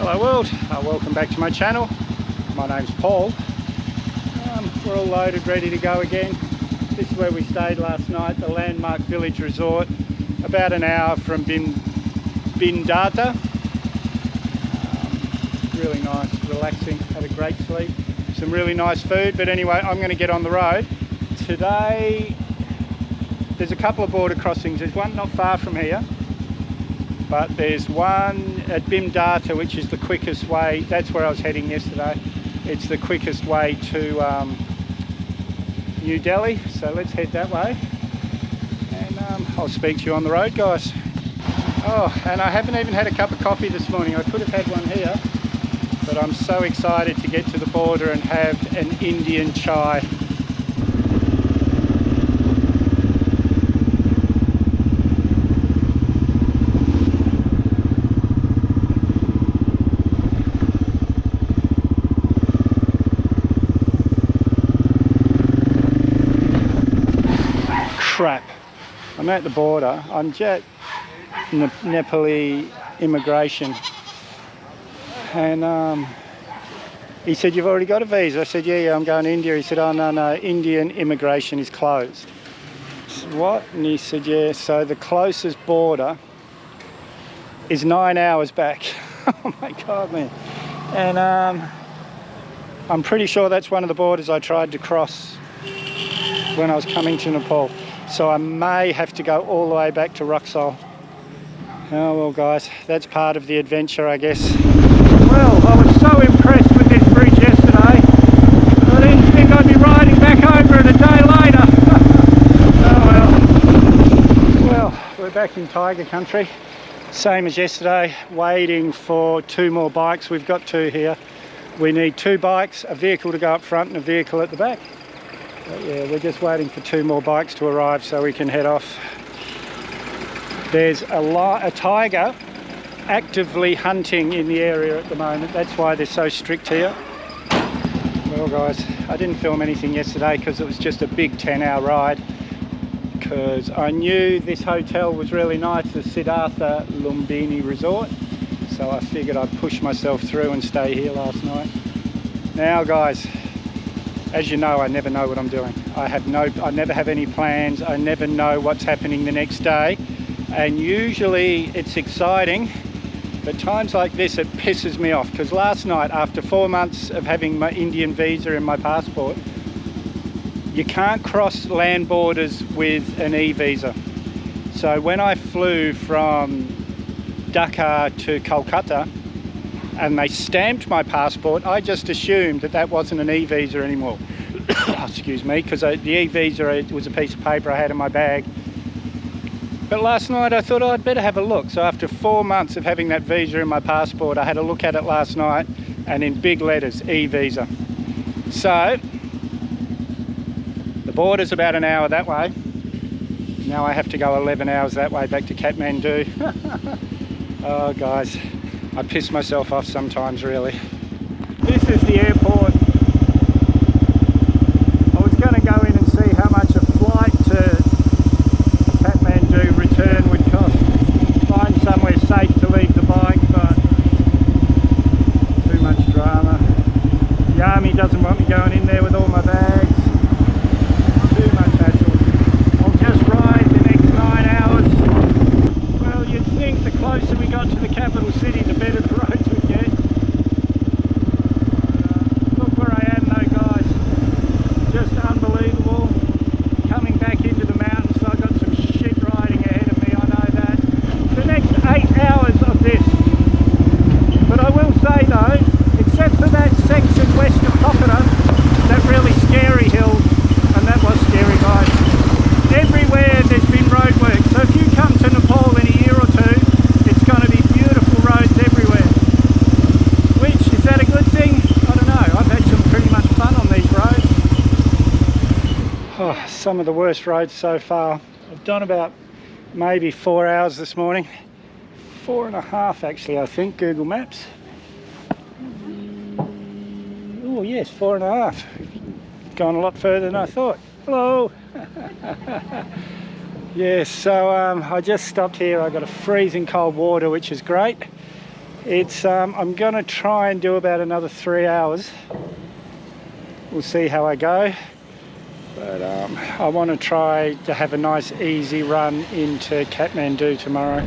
Hello world, welcome back to my channel. My name's Paul. We're all loaded, ready to go again. This is where we stayed last night, the landmark village resort, about an hour from Siddhartha. Really nice, relaxing, had a great sleep, some really nice food. But anyway, I'm going to get on the road. Today there's a couple of border crossings. There's one not far from here, but there's one at Siddhartha, which is the quickest way. That's where I was heading yesterday. It's the quickest way to New Delhi, so let's head that way, and I'll speak to you on the road, guys. Oh, and I haven't even had a cup of coffee this morning. I could have had one here, but I'm so excited to get to the border and have an Indian chai. Crap, I'm at the border. I'm at Nepali immigration, and he said, "You've already got a visa?" I said, yeah, I'm going to India. He said, "Oh no, Indian immigration is closed." I said, "What?" And he said, yeah, so the closest border is 9 hours back. Oh my god, man. And I'm pretty sure that's one of the borders I tried to cross when I was coming to Nepal. So I may have to go all the way back to Raxaul. Oh well, guys, that's part of the adventure, I guess. Well, I was so impressed with this bridge yesterday, I didn't think I'd be riding back over it a day later. Oh well. Well, we're back in Tiger country, same as yesterday, waiting for two more bikes. We've got two here. We need two bikes, a vehicle to go up front and a vehicle at the back. But yeah, we're just waiting for two more bikes to arrive so we can head off. There's a tiger actively hunting in the area at the moment. That's why they're so strict here. Well guys, I didn't film anything yesterday because it was just a big 10-hour ride, because I knew this hotel was really nice, the Siddhartha Lumbini resort. So I figured I'd push myself through and stay here last night. Now guys, as you know, I never know what I'm doing. I never have any plans. I never know what's happening the next day. And usually it's exciting, but times like this, it pisses me off. Because last night, after 4 months of having my Indian visa in my passport, you can't cross land borders with an e-visa. So when I flew from Dhaka to Kolkata, and they stamped my passport, I just assumed that that wasn't an e-visa anymore. Excuse me, because the e-visa was a piece of paper I had in my bag. But last night I thought, I'd better have a look. So after 4 months of having that visa in my passport, I had a look at it last night, and in big letters, e-visa. So the border's about an hour that way. Now I have to go 11 hours that way back to Kathmandu. Oh guys, I piss myself off sometimes, really. This is the airport. I was going to go in and see how much a flight to Kathmandu return would cost. Find somewhere safe to leave the bike, but too much drama. The army doesn't want me going in there with all my bags. Too much hassle. I'll just ride the next 9 hours. Well, you'd think the closer we got to the capital city, the better the roads would get. Look where I am though, guys. Just unbelievable. Coming back into the mountains, so I've got some shit riding ahead of me, I know that. The next 8 hours of this. But I will say though, except for that section west of Kolkata, that really scary hill, and that was scary, guys. Everywhere there's been roadwork, so if you come to Nepal in a year or two, it's going to be beautiful roads everywhere. Which, is that a good thing? I don't know. I've had some pretty much fun on these roads. Oh, some of the worst roads so far. I've done about maybe 4 hours this morning. 4.5 actually, I think, Google Maps. Oh yes, 4.5. Gone a lot further than I thought. Hello. Yes, so I just stopped here. I got a freezing cold water, which is great. It's I'm gonna try and do about another 3 hours. We'll see how I go, but I want to try to have a nice easy run into Kathmandu tomorrow.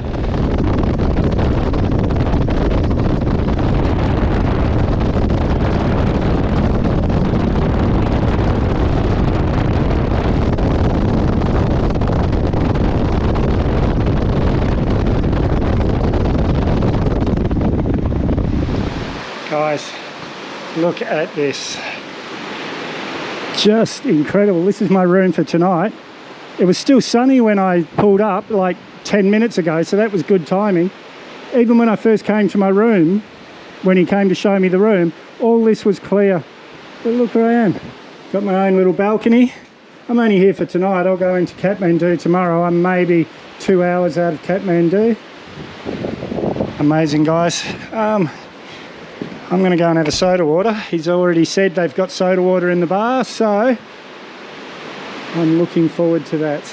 Guys, look at this. Just incredible. This is my room for tonight. It was still sunny when I pulled up like 10 minutes ago, so that was good timing. Even when I first came to my room, when he came to show me the room, all this was clear. But look where I am. Got my own little balcony. I'm only here for tonight. I'll go into Kathmandu tomorrow. I'm maybe 2 hours out of Kathmandu. Amazing, guys. I'm going to go and have a soda water. He's already said they've got soda water in the bar, so I'm looking forward to that.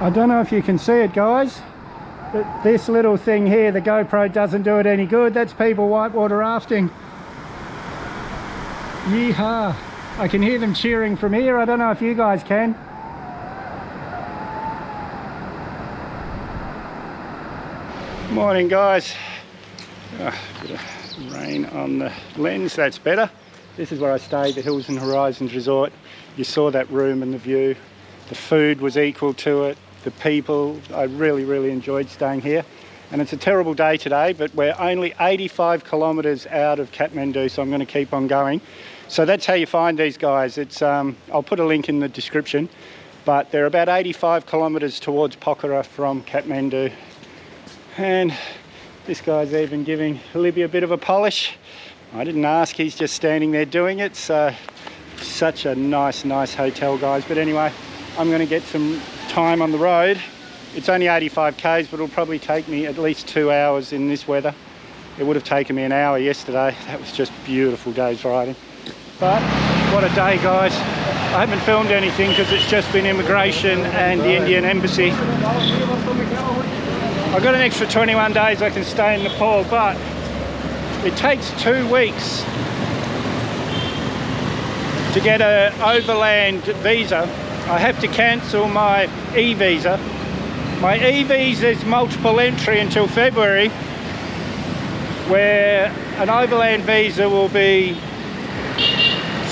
I don't know if you can see it, guys, but this little thing here, the GoPro doesn't do it any good. That's people whitewater rafting. Yeehaw. I can hear them cheering from here. I don't know if you guys can. Morning, guys. Bit of rain on the lens, that's better. This is where I stayed, the Hills and Horizons Resort. You saw that room and the view. The food was equal to it. The people, I really enjoyed staying here. And it's a terrible day today, but we're only 85 kilometers out of Kathmandu, so I'm going to keep on going. So that's how you find these guys. It's I'll put a link in the description, but they're about 85 kilometers towards Pokhara from Kathmandu. And this guy's even giving Libby a bit of a polish. I didn't ask, he's just standing there doing it. So such a nice hotel, guys. But anyway, I'm going to get some time on the road. It's only 85 k's, but it'll probably take me at least 2 hours in this weather. It would have taken me an hour yesterday. That was just beautiful days riding. But what a day, guys. I haven't filmed anything because it's just been immigration and the Indian embassy. I've got an extra 21 days I can stay in Nepal, but it takes 2 weeks to get an overland visa. I have to cancel my e-visa. My e-visa is multiple entry until February, where an overland visa will be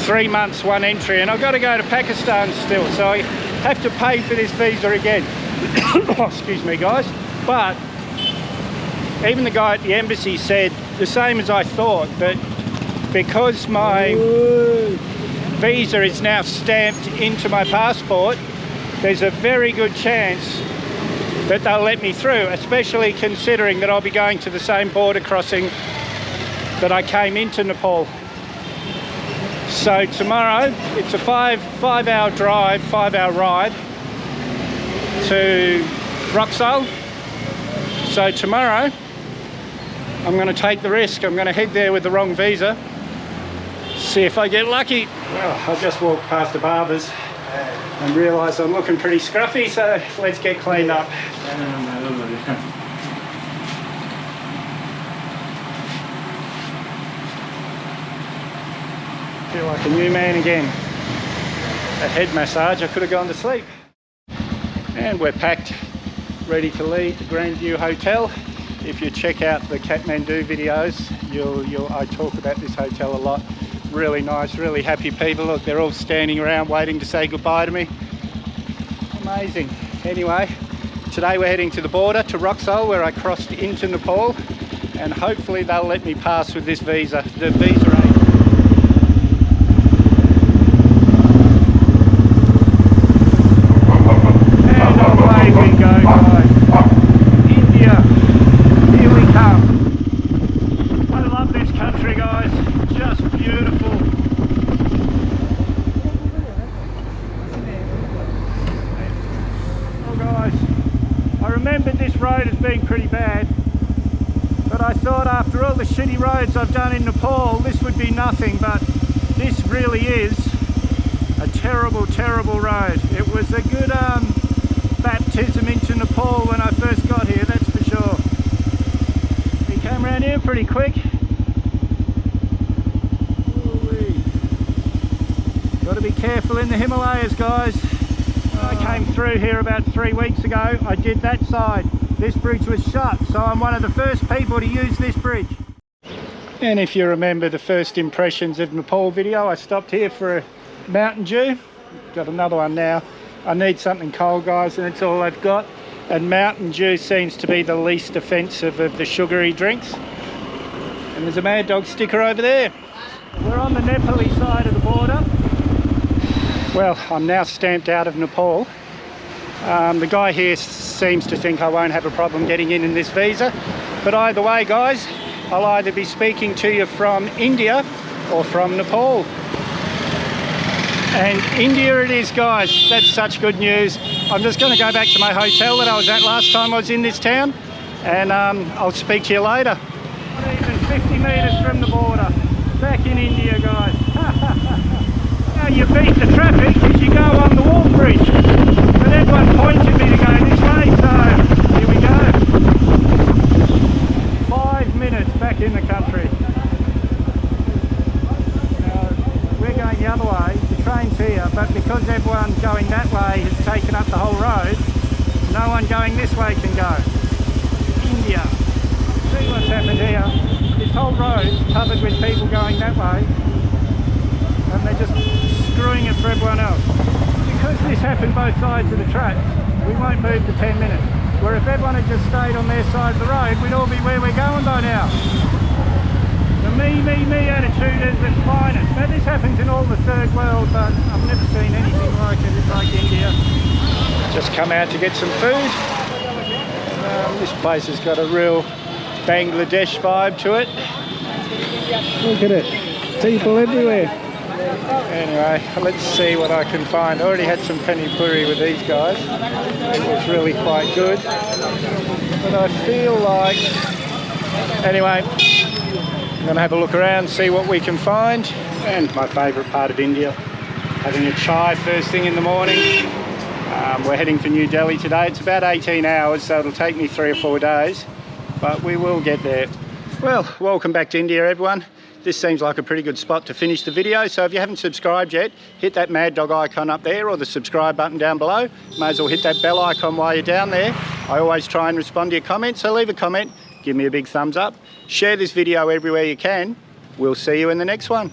3 months, 1 entry, and I've got to go to Pakistan still, so I have to pay for this visa again. Excuse me, guys. But even the guy at the embassy said the same as I thought, that because my visa is now stamped into my passport, there's a very good chance that they'll let me through, especially considering that I'll be going to the same border crossing that I came into Nepal. So tomorrow, it's a 5-hour drive, 5-hour ride to Raxaul. So tomorrow, I'm going to take the risk. I'm going to head there with the wrong visa, see if I get lucky. Well, I just walked past the barber's and realised I'm looking pretty scruffy, so let's get cleaned up. Feel like a new man again. A head massage, I could have gone to sleep. And we're packed, ready to leave the Grandview Hotel. If you check out the Kathmandu videos, I talk about this hotel a lot. Really nice, really happy people. Look, they're all standing around waiting to say goodbye to me. Amazing. Anyway, today we're heading to the border, to Raxaul, where I crossed into Nepal, and hopefully they'll let me pass with this visa. The visa rate. And away we go, guys. India, here we come. I love this country, guys. Just beautiful. Oh, guys, I remembered this road as being pretty bad, but I thought after all the shitty roads I've done in Nepal, this would be nothing, but this really is a terrible, terrible road. It was a good baptism into Nepal when I first got here, that's for sure. Be Came around here pretty quick. Got to be careful in the Himalayas, guys. I came through here about 3 weeks ago. I did that side. This bridge was shut, so I'm one of the first people to use this bridge. And if you remember the first impressions of Nepal video, I stopped here for a Mountain Dew. Got another one now. I need something cold, guys, and that's all I've got. And Mountain Dew seems to be the least offensive of the sugary drinks. And there's a Mad Dog sticker over there. We're on the Nepali side of the border. Well, I'm now stamped out of Nepal. The guy here seems to think I won't have a problem getting in this visa. But either way, guys, I'll either be speaking to you from India or from Nepal. And India it is, guys. That's such good news. I'm just going to go back to my hotel that I was at last time I was in this town, and I'll speak to you later. Not even 50 metres from the border. Back in India, guys. How you beat the traffic is you go on the walk bridge. And everyone pointed me to go this way, so here we go. 5 minutes back in the country. We're going the other way. The train's here, but because everyone going that way has taken up the whole road, no one going this way can go. India. See what's happened here? This whole road is covered with people going that way, and they're just screwing it for everyone else. Because this happened both sides of the track, we won't move for 10 minutes. Where if everyone had just stayed on their side of the road, we'd all be where we're going by now. The me attitude is its finest. Now this happens in all the third world, but I've never seen anything like it. It's like India. Just come out to get some food. This place has got a real Bangladesh vibe to it. Look at it. People everywhere. Anyway, let's see what I can find. I already had some pani puri with these guys. It was really quite good. But I feel like... Anyway, I'm going to have a look around, see what we can find. And my favourite part of India, having a chai first thing in the morning. We're heading for New Delhi today. It's about 18 hours, so it'll take me 3 or 4 days. But we will get there. Well, welcome back to India, everyone. This seems like a pretty good spot to finish the video, so if you haven't subscribed yet, hit that Mad Dog icon up there or the subscribe button down below. May as well hit that bell icon while you're down there. I always try and respond to your comments, so leave a comment, give me a big thumbs up, share this video everywhere you can. We'll see you in the next one.